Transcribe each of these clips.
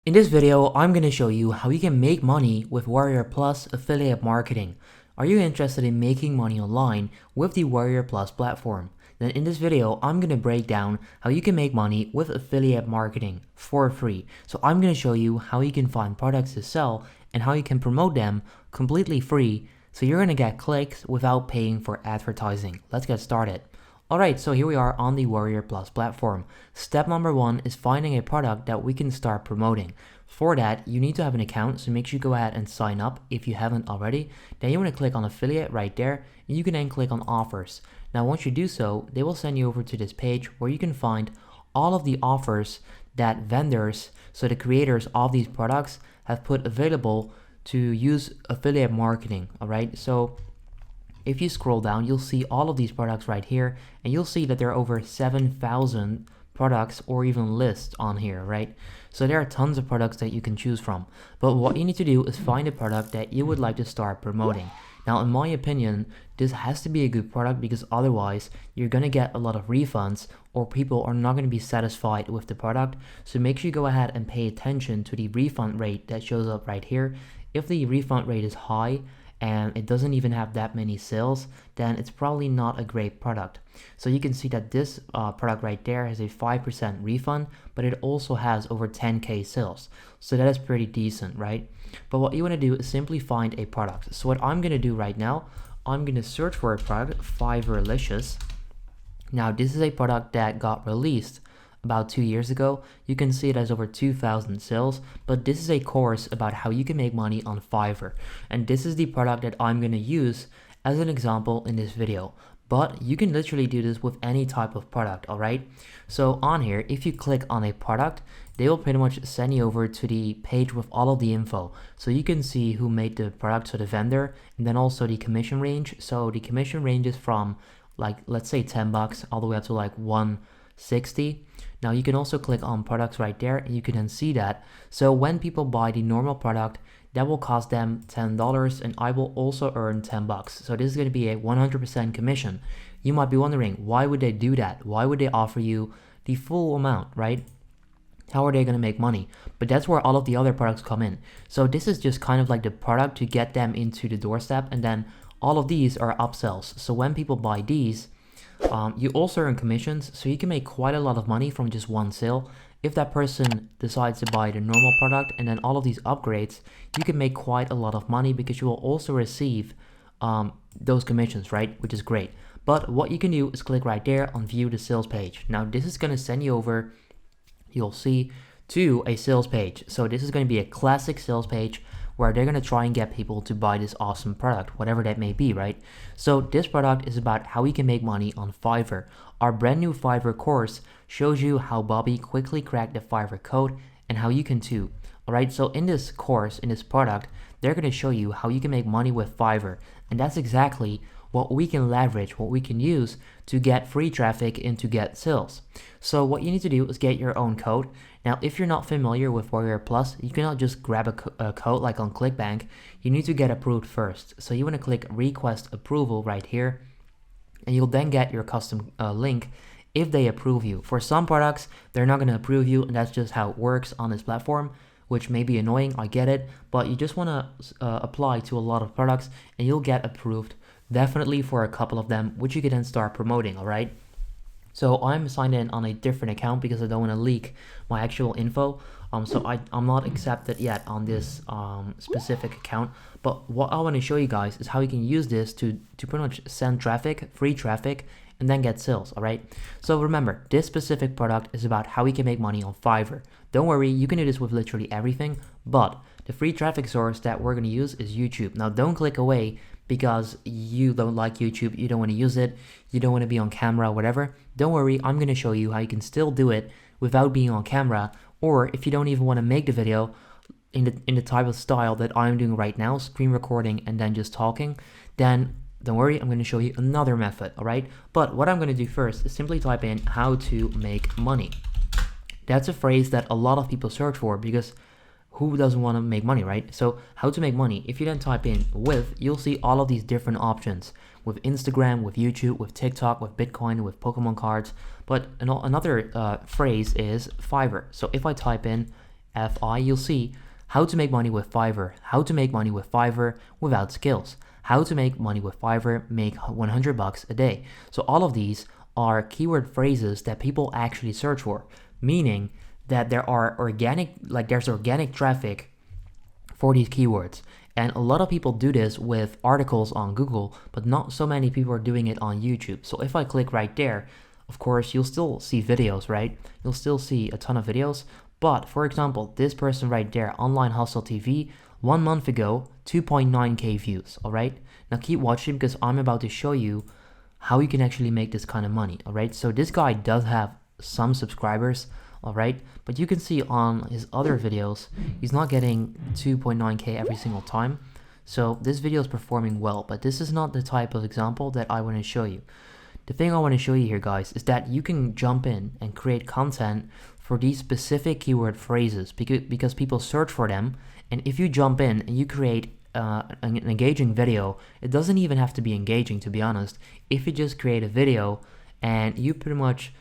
In this video, I'm going to show you how you can make money with Warriorplus affiliate marketing. Are you interested in making money online with the Warriorplus platform? Then in this video, I'm going to break down how you can make money with affiliate marketing for free. So I'm going to show you how you can find products to sell and how you can promote them completely free. So you're going to get clicks without paying for advertising. Let's get started. Alright, so here we are on the Warriorplus platform. Step number one is finding a product that we can start promoting. For that, you need to have an account, so make sure you go ahead and sign up if you haven't already. Then you want to click on affiliate right there, and you can then click on offers. Now once you do so, they will send you over to this page where you can find all of the offers that vendors, so the creators of these products, have put available to use affiliate marketing. Alright, so if you scroll down, you'll see all of these products right here, and you'll see that there are over 7,000 products or even lists on here, right? So there are tons of products that you can choose from. But what you need to do is find a product that you would like to start promoting. Now, in my opinion, this has to be a good product because otherwise you're going to get a lot of refunds or people are not going to be satisfied with the product. So make sure you go ahead and pay attention to the refund rate that shows up right here. If the refund rate is high, and it doesn't even have that many sales, then it's probably not a great product. So you can see that this product right there has a 5% refund, but it also has over 10k sales. So that is pretty decent, right? But what you want to do is simply find a product. So what I'm going to do right now, I'm going to search for a product, Fiberlicious. Now this is a product that got released about 2 years ago. You can see it has over 2,000 sales, but this is a course about how you can make money on Fiverr. And this is the product that I'm going to use as an example in this video. But you can literally do this with any type of product, alright? So on here, if you click on a product, they will pretty much send you over to the page with all of the info. So you can see who made the product, so the vendor, and then also the commission range. So the commission ranges from like, let's say 10 bucks all the way up to like 160. Now you can also click on products right there and you can then see that. So when people buy the normal product, that will cost them $10 and I will also earn 10 bucks. So this is going to be a 100% commission. You might be wondering, why would they do that? Why would they offer you the full amount, right? How are they going to make money? But that's where all of the other products come in. So this is just kind of like the product to get them into the doorstep, and then all of these are upsells. So when people buy these, you also earn commissions, so you can make quite a lot of money from just one sale. If that person decides to buy the normal product and then all of these upgrades, you can make quite a lot of money because you will also receive those commissions, right? Which is great. But what you can do is click right there on view the sales page. Now this is going to send you over, you'll see, to a sales page. So this is going to be a classic sales page where they're going to try and get people to buy this awesome product, whatever that may be, right? So this product is about how we can make money on Fiverr. Our brand new Fiverr course shows you how Bobby quickly cracked the Fiverr code and how you can too. Alright, so in this course, in this product, they're going to show you how you can make money with Fiverr. And that's exactly what we can leverage, what we can use to get free traffic and to get sales. So what you need to do is get your own code. Now, if you're not familiar with Warriorplus, you cannot just grab a code like on ClickBank. You need to get approved first. So you want to click request approval right here, and you'll then get your custom link if they approve you. For some products, they're not going to approve you, and that's just how it works on this platform, which may be annoying, I get it, but you just want to apply to a lot of products and you'll get approved definitely for a couple of them, which you can then start promoting, alright? So I'm signed in on a different account because I don't want to leak my actual info. So I'm not accepted yet on this specific account. But what I want to show you guys is how you can use this to pretty much send traffic, free traffic, and then get sales, alright? So remember, this specific product is about how we can make money on Fiverr. Don't worry, you can do this with literally everything, but the free traffic source that we're going to use is YouTube. Now don't click away because you don't like YouTube, you don't want to use it, you don't want to be on camera, whatever. Don't worry, I'm going to show you how you can still do it without being on camera, or if you don't even want to make the video in the type of style that I'm doing right now, screen recording and then just talking, then don't worry, I'm going to show you another method, alright? But what I'm going to do first is simply type in how to make money. That's a phrase that a lot of people search for because who doesn't want to make money, right? So how to make money, if you then type in with, you'll see all of these different options with Instagram, with YouTube, with TikTok, with Bitcoin, with Pokemon cards. But another phrase is Fiverr. So if I type in F-I, you'll see how to make money with Fiverr, how to make money with Fiverr without skills, how to make money with Fiverr, make 100 bucks a day. So all of these are keyword phrases that people actually search for, meaning that there's organic traffic for these keywords. And a lot of people do this with articles on Google, but not so many people are doing it on YouTube. So if I click right there, of course, you'll still see videos, right? You'll still see a ton of videos. But for example, this person right there, Online Hustle TV, 1 month ago, 2.9k views, all right? Now keep watching because I'm about to show you how you can actually make this kind of money, all right? So this guy does have some subscribers, all right? But you can see on his other videos, he's not getting 2.9k every single time. So this video is performing well, but this is not the type of example that I want to show you. The thing I want to show you here, guys, is that you can jump in and create content for these specific keyword phrases because people search for them. And if you jump in and you create an engaging video, it doesn't even have to be engaging, to be honest. If you just create a video and you pretty much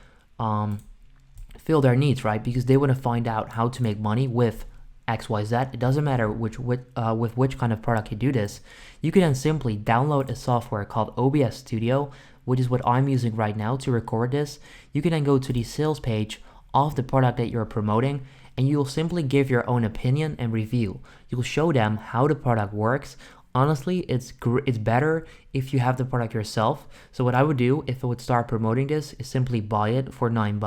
fill their needs, right? Because they want to find out how to make money with XYZ. It doesn't matter with which kind of product you do this. You can then simply download a software called OBS Studio, which is what I'm using right now to record this. You can then go to the sales page of the product that you're promoting, and you'll simply give your own opinion and review. You'll show them how the product works. Honestly, it's better if you have the product yourself. So what I would do if I would start promoting this is simply buy it for $9,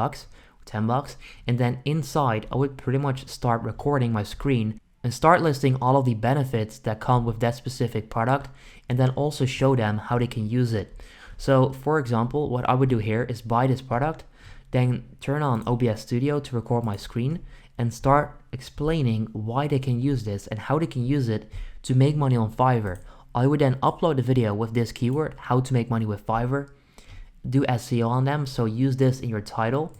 $10, and then inside I would pretty much start recording my screen and start listing all of the benefits that come with that specific product, and then also show them how they can use it. So for example, what I would do here is buy this product, then turn on OBS Studio to record my screen and start explaining why they can use this and how they can use it to make money on Fiverr. I would then upload a video with this keyword, how to make money with Fiverr, do SEO on them, so use this in your title.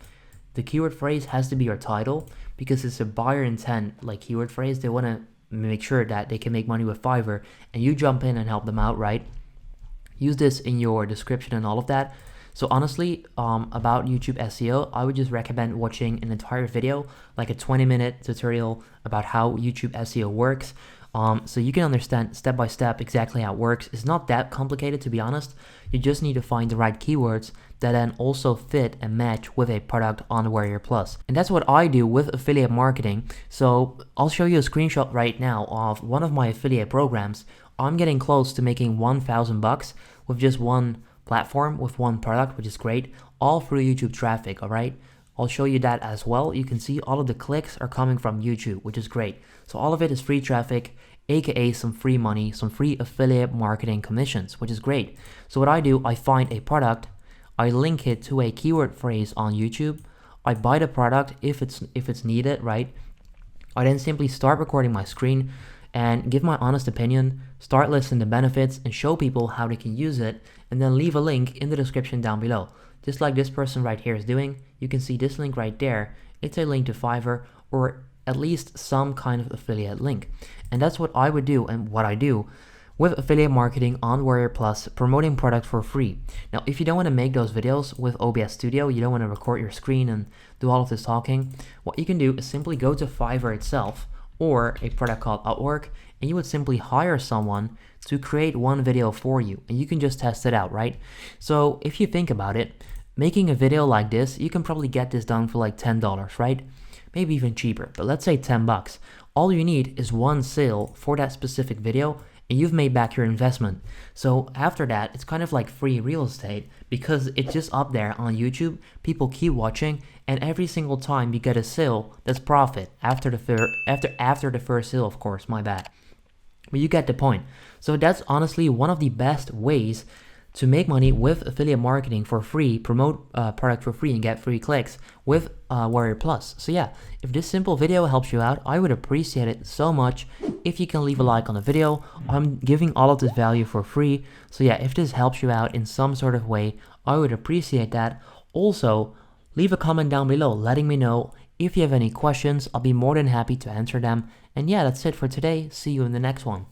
The keyword phrase has to be your title because it's a buyer intent like keyword phrase. They want to make sure that they can make money with Fiverr and you jump in and help them out, right? Use this in your description and all of that. So honestly, about YouTube SEO, I would just recommend watching an entire video, like a 20-minute tutorial about how YouTube SEO works. So you can understand step by step exactly how it works. It's not that complicated, to be honest. You just need to find the right keywords that then also fit and match with a product on Warriorplus. And that's what I do with affiliate marketing. So I'll show you a screenshot right now of one of my affiliate programs. I'm getting close to making 1,000 bucks with just one platform, with one product, which is great, all through YouTube traffic, all right? I'll show you that as well. You can see all of the clicks are coming from YouTube, which is great. So all of it is free traffic, aka some free money, some free affiliate marketing commissions, which is great. So what I do, I find a product, I link it to a keyword phrase on YouTube, I buy the product if it's needed, right? I then simply start recording my screen and give my honest opinion, start listing the benefits and show people how they can use it, and then leave a link in the description down below. Just like this person right here is doing, you can see this link right there. It's a link to Fiverr, or at least some kind of affiliate link. And that's what I would do and what I do with affiliate marketing on Warriorplus, promoting products for free. Now, if you don't want to make those videos with OBS Studio, you don't want to record your screen and do all of this talking, what you can do is simply go to Fiverr itself or a product called Upwork, and you would simply hire someone to create one video for you, and you can just test it out, right? So if you think about it, making a video like this, you can probably get this done for like $10, right? Maybe even cheaper, but let's say 10 bucks. All you need is one sale for that specific video, and you've made back your investment. So after that, it's kind of like free real estate because it's just up there on YouTube. People keep watching, and every single time you get a sale, that's profit after the first sale, of course. My bad. But you get the point. So that's honestly one of the best ways to make money with affiliate marketing for free, promote product for free and get free clicks with Warriorplus. So yeah, if this simple video helps you out, I would appreciate it so much if you can leave a like on the video. I'm giving all of this value for free. So yeah, if this helps you out in some sort of way, I would appreciate that. Also, leave a comment down below letting me know if you have any questions. I'll be more than happy to answer them. And yeah, that's it for today. See you in the next one.